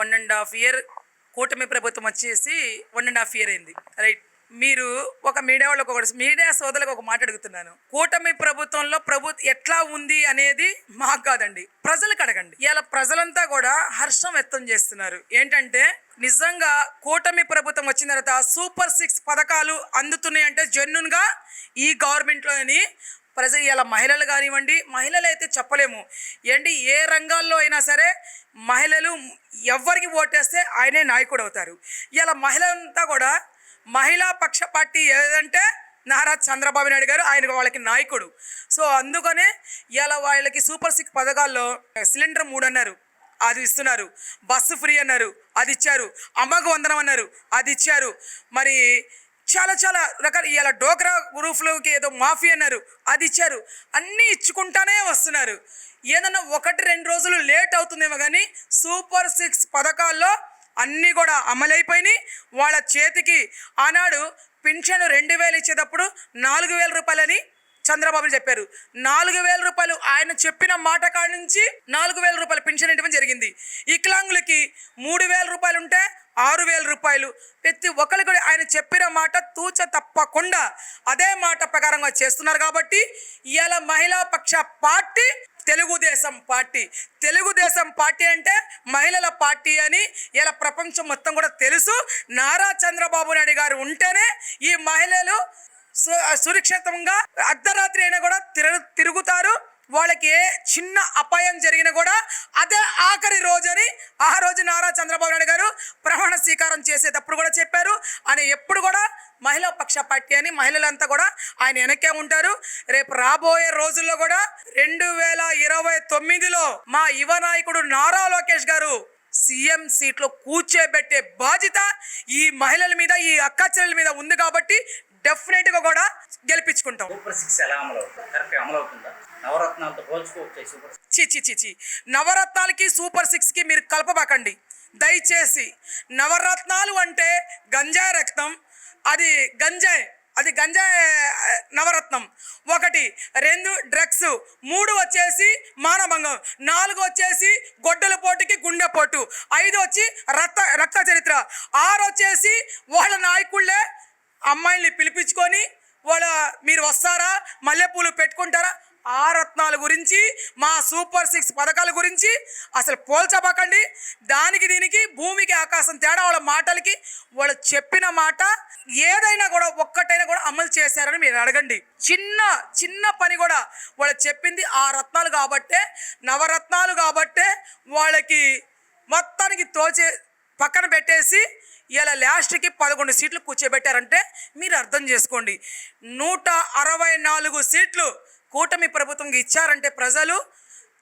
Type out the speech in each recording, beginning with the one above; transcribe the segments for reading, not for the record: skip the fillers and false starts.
1.5 year కూటమి ప్రభుత్వం వచ్చేసి 1.5 ఇయర్ అయింది, రైట్? మీరు ఒక మీడియా వాళ్ళకి మీడియా సోదరులకు ఒక మాట అడుగుతున్నాను. కూటమి ప్రభుత్వంలో ఎట్లా ఉంది అనేది మాకు కాదండి, ప్రజలకు అడగండి. ఇలా ప్రజలంతా కూడా హర్షం వ్యక్తం చేస్తున్నారు. ఏంటంటే నిజంగా కూటమి ప్రభుత్వం వచ్చిన తర్వాత సూపర్ 6 పథకాలు అందుతున్నాయి అంటే జెన్యున్ గా ఈ గవర్నమెంట్లోని ప్రజలు. ఇలా మహిళలు కానివ్వండి, మహిళలు అయితే చెప్పలేము ఏంటి, ఏ రంగాల్లో అయినా సరే మహిళలు ఎవరికి ఓటేస్తే ఆయనే నాయకుడు అవుతారు. ఇలా మహిళలంతా కూడా మహిళా పక్ష పార్టీ ఏదంటే నారా చంద్రబాబు నాయుడు గారు, ఆయన వాళ్ళకి నాయకుడు. సో అందుకనే ఇలా వాళ్ళకి సూపర్ 6 పథకాల్లో సిలిండర్ 3 అన్నారు, అది ఇస్తున్నారు. బస్సు ఫ్రీ అన్నారు, అది ఇచ్చారు. అమ్మకు వందనం అన్నారు, అది ఇచ్చారు. మరి చాలా చాలా రకాల ఇలా డోక్రా గ్రూప్లోకి ఏదో మాఫీ అన్నారు, అది ఇచ్చారు. అన్నీ ఇచ్చుకుంటానే వస్తున్నారు. ఏదన్నా 1-2 రోజులు లేట్ అవుతుందేమో కానీ సూపర్ 6 పథకాల్లో అన్నీ కూడా అమలైపోయినాయి. వాళ్ళ చేతికి ఆనాడు పింఛను 2,000 ఇచ్చేటప్పుడు 4,000 రూపాయలని చంద్రబాబు చెప్పారు. 4,000 రూపాయలు ఆయన చెప్పిన మాట కాడి నుంచి 4,000 రూపాయలు పింఛన్ ఇవ్వడం జరిగింది. వికలాంగులకి 3,000 రూపాయలు ఉంటే 6,000 రూపాయలు. ప్రతి ఒక్కరికి కూడా ఆయన చెప్పిన మాట తూచ తప్పకుండా అదే మాట ప్రకారంగా చేస్తున్నారు. కాబట్టి ఇవాళ మహిళా పక్ష party Telugu Desam party. Telugu Desam party అంటే మహిళల పార్టీ అని ఇలా ప్రపంచం మొత్తం కూడా తెలుసు. నారా చంద్రబాబు నాయుడు గారు ఉంటేనే ఈ మహిళలు సురక్షితంగా అర్ధరాత్రి అయినా కూడా తిరుగుతారు. వాళ్ళకి ఏ చిన్న అపాయం జరిగినా కూడా అదే ఆఖరి రోజని ఆ రోజు నారా చంద్రబాబు నాయుడు గారు ప్రమాణ స్వీకారం చేసేటప్పుడు కూడా చెప్పారు. ఆయన ఎప్పుడు కూడా మహిళా పక్ష పార్టీ అని, మహిళలంతా కూడా ఆయన వెనకే ఉంటారు. రేపు రాబోయే రోజుల్లో కూడా 2029లో మా యువ నాయకుడు నారా లోకేష్ గారు సీఎం సీట్లో కూర్చోబెట్టే బాధ్యత ఈ మహిళల మీద, ఈ అక్క చెల్లెల మీద ఉంది. కాబట్టి డెఫినెట్ గా కూడా గెలిపించుకుంటాం. నవరత్నాలకి సూపర్ 6కి మీరు కలపబాకండి దయచేసి. నవరత్నాలు అంటే గంజాయి రక్తం, అది గంజాయి నవరత్నం. 1, 2 డ్రగ్స్, 3 వచ్చేసి మానభంగం, 4 వచ్చేసి గొడ్డల పోటుకి గుండెపోటు, 5 వచ్చి రక్త చరిత్ర, 6 వచ్చేసి వాళ్ళ నాయకుళ్ళే అమ్మాయిల్ని పిలిపించుకొని మీరు వస్తారా, మల్లెపూలు పెట్టుకుంటారా. 6 రత్నాల గురించి, మా సూపర్ 6 పథకాల గురించి అసలు పోల్చబాకండి. దానికి దీనికి భూమికి ఆకాశం తేడా. వాళ్ళ మాటలకి, వాళ్ళు చెప్పిన మాట ఏదైనా కూడా ఒక్కటైనా కూడా అమలు చేశారని మీరు అడగండి. చిన్న పని కూడా వాళ్ళు చెప్పింది 6 రత్నాలు కాబట్టే, నవరత్నాలు కాబట్టే వాళ్ళకి మొత్తానికి పక్కన పెట్టేసి ఇలా లాస్ట్కి 11 సీట్లు కూర్చోబెట్టారంటే మీరు అర్థం చేసుకోండి. 164 సీట్లు కూటమి ప్రభుత్వంకి ఇచ్చారంటే ప్రజలు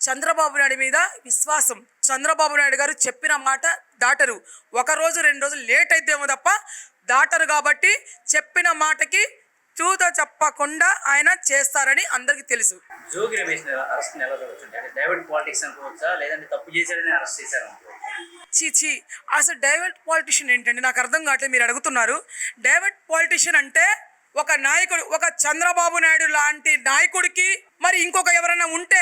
చంద్రబాబు నాయుడు మీద విశ్వాసం. చంద్రబాబు నాయుడు గారు చెప్పిన మాట దాటరు. 1 రోజు 2 రోజులు లేట్ అయితేమో తప్ప దాటరు. కాబట్టి చెప్పిన మాటకి చూత చెప్పకుండా ఆయన చేస్తారని అందరికీ తెలుసు. జోగి రమేష్ అరెస్ట్ ఎలా చూడొచ్చు? అంటే డైవర్ట్ పాలిటిక్స్ అనుకోవచ్చా, లేదంటే తప్పు చేశాడని అరెస్ట్ చేశారు? చీచి, అసలు డైవర్ట్ పాలిటిషియన్ ఏంటండి నాకు అర్థం కావట్లేదు. మీరు అడుగుతున్నారు డైవర్ట్ పాలిటిషియన్ అంటే ఒక నాయకుడు, ఒక చంద్రబాబు నాయుడు లాంటి నాయకుడికి మరి ఇంకొక ఎవరైనా ఉంటే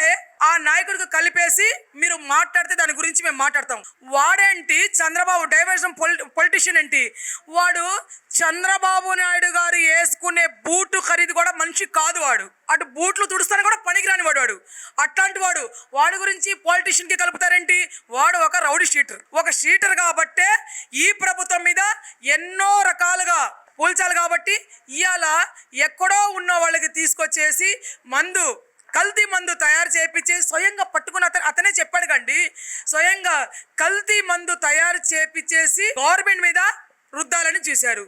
ఆ నాయకుడికి కలిపేసి మీరు మాట్లాడితే దాని గురించి మేము మాట్లాడతాం. వాడేంటి చంద్రబాబు డైవర్షన్ పొలిటీషియన్ ఏంటి? వాడు చంద్రబాబు నాయుడు గారు వేసుకునే బూటు ఖరీదు కూడా మనిషి కాదు. వాడు అటు బూట్లు తుడుస్తాను కూడా పనికిరాని వాడు. అట్లాంటి వాడు గురించి పొలిటీషియన్ కి కలుపుతారేంటి? వాడు ఒక రౌడీ షీటర్, ఒక షీటర్. కాబట్టే ఈ ప్రభుత్వం మీద ఎన్నో రకాలుగా పోల్చాలి. కాబట్టి ఇవాళ ఎక్కడో ఉన్న వాళ్ళకి తీసుకొచ్చేసి కల్తీ మందు తయారు చేయించేసి స్వయంగా పట్టుకుని అతనే చెప్పాడు కండి. స్వయంగా కల్తీ మందు తయారు చేయించేసి గవర్నమెంట్ మీద రుద్దాలని చూశారు.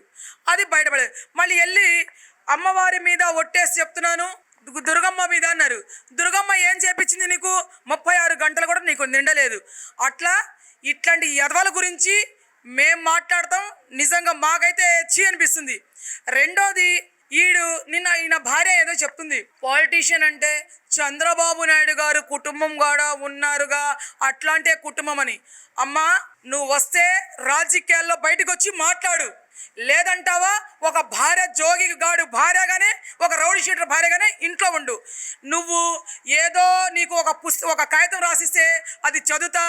అది బయటపడేది. మళ్ళీ వెళ్ళి అమ్మవారి మీద ఒట్టేసి చెప్తున్నాను, దుర్గమ్మ మీద అన్నారు. దుర్గమ్మ ఏం చేపించింది నీకు? 36 గంటలు కూడా నీకు నిండలేదు. ఇట్లాంటి యదవల గురించి మేం మాట్లాడతాం. నిజంగా మాకైతే చీ అనిపిస్తుంది. రెండోది, ఈయన భార్య ఏదో చెప్తుంది, పాలిటీషియన్ అంటే చంద్రబాబు నాయుడు గారు కుటుంబం కూడా ఉన్నారుగా, అట్లాంటి కుటుంబం అని. అమ్మా, నువ్వు వస్తే రాజకీయాల్లో బయటకు వచ్చి మాట్లాడు. లేదంటావా ఒక భార్య జోగి గాడు భార్యగానే, ఒక రౌడీ షీటర్ భార్యగానే ఇంట్లో ఉండు. నువ్వు ఏదో నీకు ఒక కాగితం రాసిస్తే అది చదువుతా,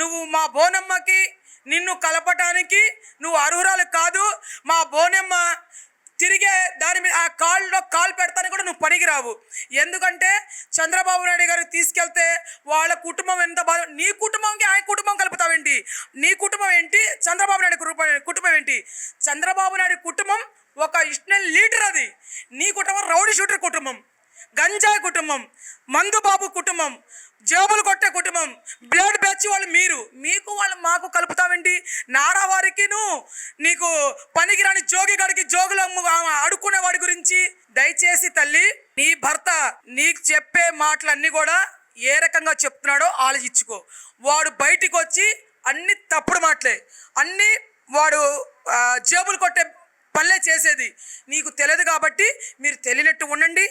నువ్వు మా బోనమ్మకి నిన్ను కలపటానికి నువ్వు అర్హురాలు కాదు. మా బోనెమ్మ తిరిగే దాని మీద ఆ కాల్లో కాలు పెడతానికి కూడా నువ్వు పనికిరావు. ఎందుకంటే చంద్రబాబు నాయుడు గారికి తీసుకెళ్తే వాళ్ళ కుటుంబం ఎంత బాధ, నీ కుటుంబంకి ఆయన కుటుంబం కలుపుతావేంటి? నీ కుటుంబం ఏంటి, చంద్రబాబు నాయుడు కుటుంబం ఏంటి? చంద్రబాబు నాయుడు కుటుంబం ఒక ఇష్టనల్ లీడర్, అది. నీ కుటుంబం రౌడీ షూటర్ కుటుంబం, గంజాయి కుటుంబం, మందుబాబు కుటుంబం, జేబులు కొట్టే కుటుంబం, బ్లడ్ బ్యాచ్ వాళ్ళు మీరు. మీకు వాళ్ళు మాకు కలుపుతావేంటి? నారా వారికిను నీకు పనికిరాని జోగి గడికి జోగులు అడుక్కునే వాడి గురించి. దయచేసి తల్లి, నీ భర్త నీకు చెప్పే మాటలన్నీ కూడా ఏ రకంగా చెప్తున్నాడో ఆలోచించుకో. వాడు బయటికి వచ్చి అన్ని తప్పుడు మాటలే, అన్నీ వాడు జేబులు కొట్టే పల్లె చేసేది. నీకు తెలియదు కాబట్టి మీరు తెలియనట్టు ఉండండి.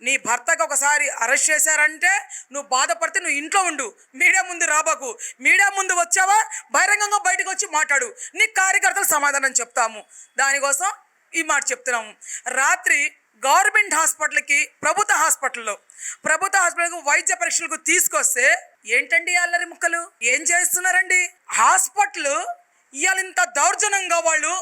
నీ భర్తకు ఒకసారి అరెస్ట్ చేశారంటే నువ్వు బాధపడితే నువ్వు ఇంట్లో ఉండు, మీడియా ముందు రాబాకు. మీడియా ముందు వచ్చావా బహిరంగంగా బయటకు వచ్చి మాట్లాడు, నీ కార్యకర్తలు సమాధానం చెప్తాము. దానికోసం ఈ మాట చెప్తున్నాము. రాత్రి గవర్నమెంట్ హాస్పిటల్కి ప్రభుత్వ హాస్పిటల్కి వైద్య పరీక్షలకు తీసుకొస్తే ఏంటండి అల్లరి ముక్కలు ఏం చేస్తున్నారండి? హాస్పిటల్ ఇవాళ ఇంత దౌర్జన్యంగా వాళ్ళు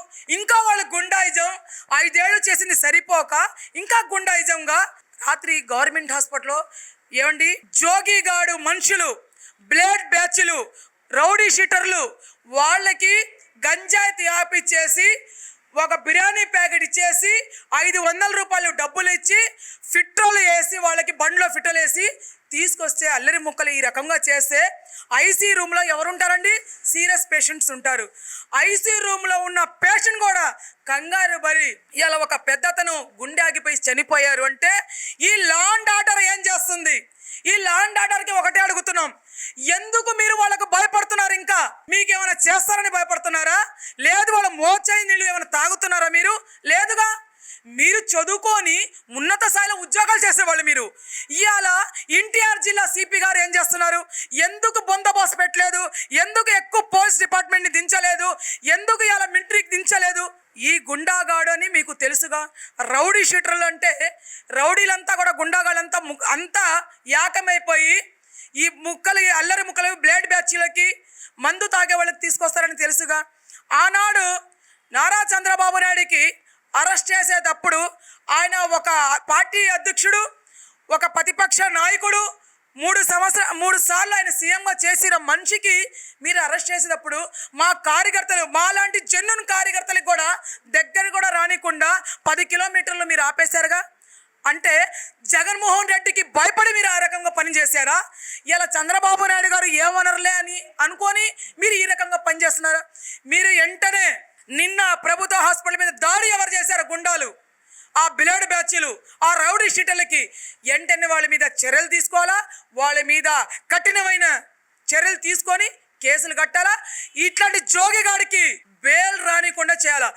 గుండాయిజం 5 ఏళ్ళు చేసింది సరిపోక ఇంకా గుండాయిజంగా రాత్రి గవర్నమెంట్ హాస్పిటల్లో ఏమండి జోగిగాడు మనుషులు, బ్లేడ్ బ్యాచ్లు, రౌడీ షీటర్లు వాళ్ళకి గంజాయి ఆపిచ్చేసి ఒక బిర్యానీ ప్యాకెట్ ఇచ్చేసి 500 రూపాయలు డబ్బులు ఇచ్చి ఫిట్రోలు వేసి వాళ్ళకి బండ్లో ఫిట్రోలు వేసి తీసుకొస్తే అల్లరి ముక్కలు ఈ రకంగా చేస్తే ఐసీ రూమ్లో ఎవరుంటారండి? సీరియస్ పేషెంట్స్ ఉంటారు. ఐసీ రూమ్లో ఉన్న పేషెంట్ కూడా కంగారు పడి ఇలా ఒక పెద్దతను గుండె ఆగిపోయి చనిపోయారు అంటే ఈ లా అండ్ ఆర్డర్ ఏం చేస్తుంది? ఈ లా అండ్ ఆర్డర్కి ఒకటే అడుగుతున్నాం, ఎందుకు మీరు వాళ్ళకు భయపడుతున్నారు? ఇంకా మీకేమైనా చేస్తారని భయపడుతున్నారా? లేదు వాళ్ళ మోచాయి నీళ్ళు ఏమైనా తాగుతున్నారా? మీరు లేదుగా. మీరు చదువుకొని ఉన్నత స్థాయిలో ఉద్యోగాలు చేసేవాళ్ళు. మీరు ఇవాళ ఎన్టీఆర్ జిల్లా సిపి గారు ఏం చేస్తున్నారు? ఎందుకు బందోబస్తు పెట్టలేదు? ఎందుకు ఎక్కువ పోలీస్ డిపార్ట్మెంట్ని దించలేదు? ఎందుకు ఇవాళ మిలిటరీకి దించలేదు? ఈ గుండాగాడు అని మీకు తెలుసుగా. రౌడీ షీటర్లు అంటే రౌడీలంతా కూడా గుండాగాళ్ళంతా అంతా ఏకమైపోయి ఈ అల్లరి ముక్కలు బ్లేడ్ బ్యాచ్లకి మందు తాగే వాళ్ళకి తీసుకొస్తారని తెలుసుగా. ఆనాడు నారా చంద్రబాబు నాయుడికి అరెస్ట్ చేసేటప్పుడు ఆయన ఒక పార్టీ అధ్యక్షుడు, ఒక ప్రతిపక్ష నాయకుడు, 3 సార్లు ఆయన సీఎంగా చేసిన మనిషికి మీరు అరెస్ట్ చేసేటప్పుడు మా కార్యకర్తలు, మాలాంటి జెన్యున్ కార్యకర్తలకు కూడా దగ్గర కూడా రానికుండా 10 కిలోమీటర్లు మీరు ఆపేశారుగా. అంటే జగన్మోహన్ రెడ్డికి భయపడి మీరు ఆ రకంగా పనిచేశారా? ఇలా చంద్రబాబు నాయుడు గారు ఏమనరులే అని అనుకొని మీరు ఈ రకంగా పనిచేస్తున్నారా? మీరు వెంటనే నిన్న ప్రభుత్వ హాస్పిటల్ మీద దాడి ఎవరు చేశారు? గుండాలు, ఆ బిలేడ్ బ్యాచ్లు, ఆ రౌడీ షీటర్లకి వెంటనే వాళ్ళ మీద చర్యలు తీసుకోవాలా. వాళ్ళ మీద కఠినమైన చర్యలు తీసుకొని కేసులు కట్టాలా. ఇట్లాంటి జోగిగాడికి బెయిల్ రానికుండా చేయాలా.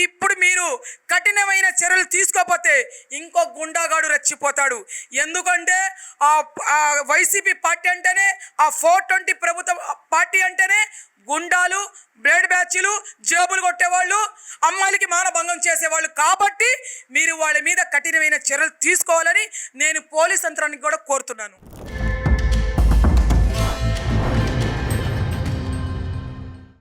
ఇప్పుడు మీరు కఠినమైన చర్యలు తీసుకోకపోతే ఇంకో గుండాగాడు రెచ్చిపోతాడు. ఎందుకంటే ఆ వైసీపీ పార్టీ అంటేనే, ఆ 420 ప్రభుత్వ పార్టీ అంటేనే గుండాలు, బ్లేడ్ బ్యాచ్లు, జేబులు కొట్టేవాళ్ళు, అమ్మాయిలకి మానభంగం చేసేవాళ్ళు. కాబట్టి మీరు వాళ్ళ మీద కఠినమైన చర్యలు తీసుకోవాలని నేను పోలీస్ యంత్రానికి కూడా కోరుతున్నాను.